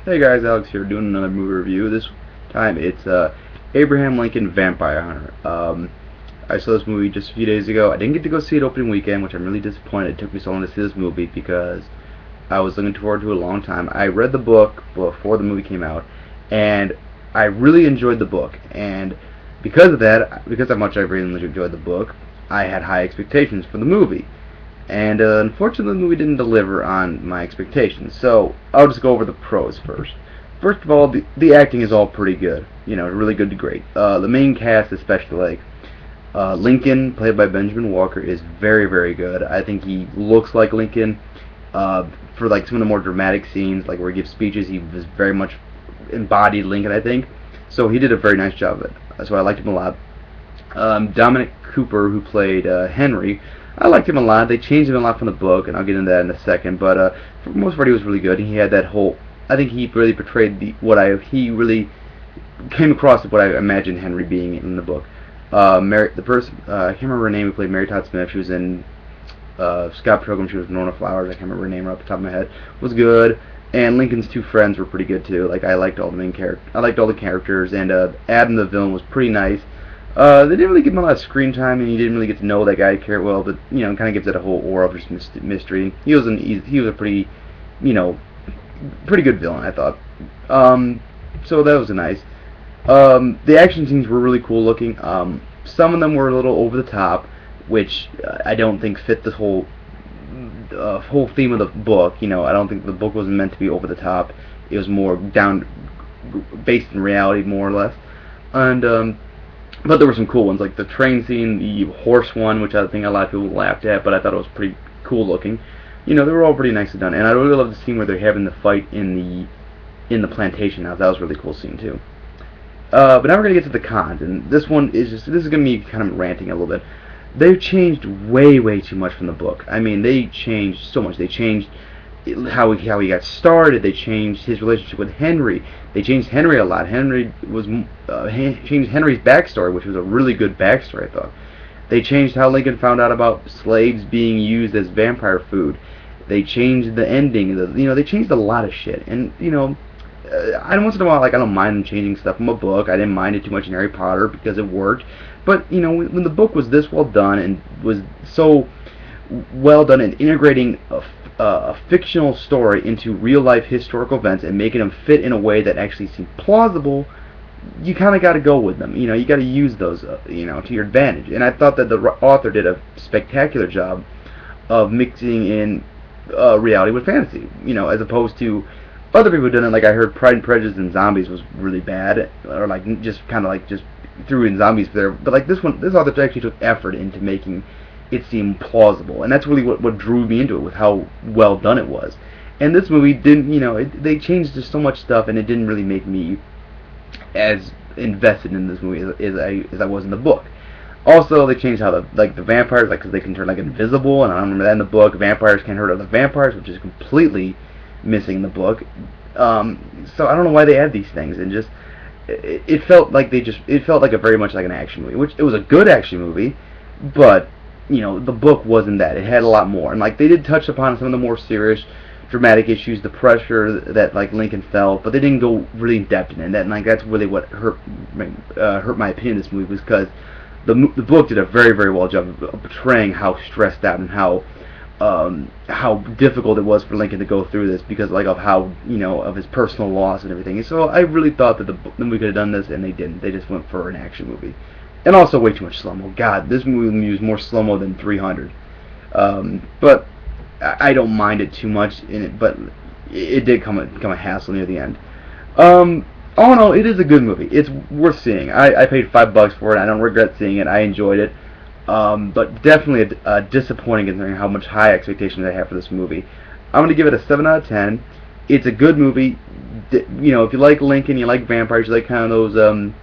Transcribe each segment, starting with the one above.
Hey guys, Alex here doing another movie review. This time it's Abraham Lincoln Vampire Hunter. I saw this movie just a few days ago. I didn't get to go see it opening weekend, which I'm really disappointed. It took me so long to see this movie because I was looking forward to it a long time. I read the book before the movie came out, and I really enjoyed the book. And because of that, because how much I really enjoyed the book, I had high expectations for the movie. And unfortunately, the movie didn't deliver on my expectations. So I'll just go over the pros first. First of all, the acting is all pretty good. You know, really good to great. The main cast, especially Lincoln, played by Benjamin Walker, is very, very good. I think he looks like Lincoln. For like some of the more dramatic scenes, like where he gives speeches, he was very much embodied Lincoln, I think. So he did a very nice job of it. So I liked him a lot. Dominic Cooper, who played Henry, I liked him a lot. They changed him a lot from the book, and I'll get into that in a second. But for the most part, he was really good. He had that whole. I think he really portrayed he really came across what I imagined Henry being in the book. I can't remember her name. Who played Mary Todd Smith? She was in Scott Pilgrim. She was Nona Flowers. I can't remember her name right off the top of my head. Was good. And Lincoln's two friends were pretty good too. Like I liked all the main characters. I liked all the characters, and Adam the villain was pretty nice. They didn't really give him a lot of screen time, and you didn't really get to know that guy well. But kind of gives it a whole aura of just mystery. He was a pretty, pretty good villain, I thought. So that was nice. The action scenes were really cool looking. Some of them were a little over the top, which I don't think fit the whole theme of the book. I don't think the book was meant to be over the top. It was more based in reality, more or less. And but there were some cool ones, like the train scene, the horse one, which I think a lot of people laughed at, but I thought it was pretty cool looking. They were all pretty nicely done, and I really love the scene where they're having the fight in the plantation house. That was a really cool scene too. But now we're gonna get to the cons, and this is gonna be kind of ranting a little bit. They've changed way, way too much from the book. I mean, they changed so much. They changed how he got started. They changed his relationship with Henry. They changed Henry a lot. Changed Henry's backstory, which was a really good backstory, I thought. They changed how Lincoln found out about slaves being used as vampire food. They changed the ending. They changed a lot of shit. And I once in a while, I don't mind them changing stuff from a book. I didn't mind it too much in Harry Potter because it worked. But when the book was this well done and was so well done in integrating a fictional story into real life historical events and making them fit in a way that actually seemed plausible, you kind of got to go with them. You got to use those, to your advantage. And I thought that the author did a spectacular job of mixing in reality with fantasy. As opposed to other people doing it. Like I heard Pride and Prejudice and Zombies was really bad, or just threw in zombies there. But this author actually took effort into making it seemed plausible, and that's really what drew me into it, with how well done it was. And this movie didn't, they changed just so much stuff, and it didn't really make me as invested in this movie as I was in the book. Also, they changed how the vampires, because they can turn invisible, and I don't remember that in the book. Vampires can't hurt other vampires, which is completely missing in the book. So I don't know why they add these things, and just it felt like it felt like very much like an action movie, which it was a good action movie, but the book wasn't that. It had a lot more. And they did touch upon some of the more serious, dramatic issues, the pressure that Lincoln felt, but they didn't go really in depth in it. And that's really what hurt my opinion of this movie, was because the book did a very, very well job of portraying how stressed out and how difficult it was for Lincoln to go through this because of how of his personal loss and everything. And so I really thought that the movie could have done this, and they didn't. They just went for an action movie. And also way too much slow-mo. God, this movie used more slow-mo than 300. But I don't mind it too much in it, but it did come a hassle near the end. All in all, it is a good movie. It's worth seeing. I paid $5 for it. I don't regret seeing it. I enjoyed it. But definitely disappointing considering how much high expectations I have for this movie. I'm going to give it a 7 out of 10. It's a good movie. If you like Lincoln, you like vampires, you like kind of those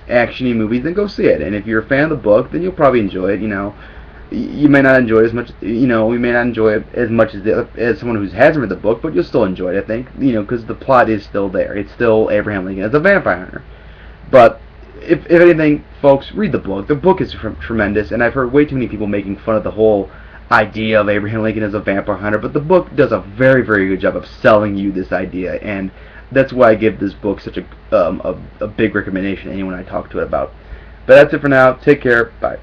action-y movies, then go see it. And if you're a fan of the book, then you'll probably enjoy it. You may not enjoy it as much. We may not enjoy it as much as someone who hasn't read the book, but you'll still enjoy it, I think. Because the plot is still there. It's still Abraham Lincoln as a vampire hunter. But if anything, folks, read the book. The book is tremendous, and I've heard way too many people making fun of the whole idea of Abraham Lincoln as a vampire hunter. But the book does a very, very good job of selling you this idea, and that's why I give this book such a big recommendation to anyone I talk to it about. But that's it for now. Take care. Bye.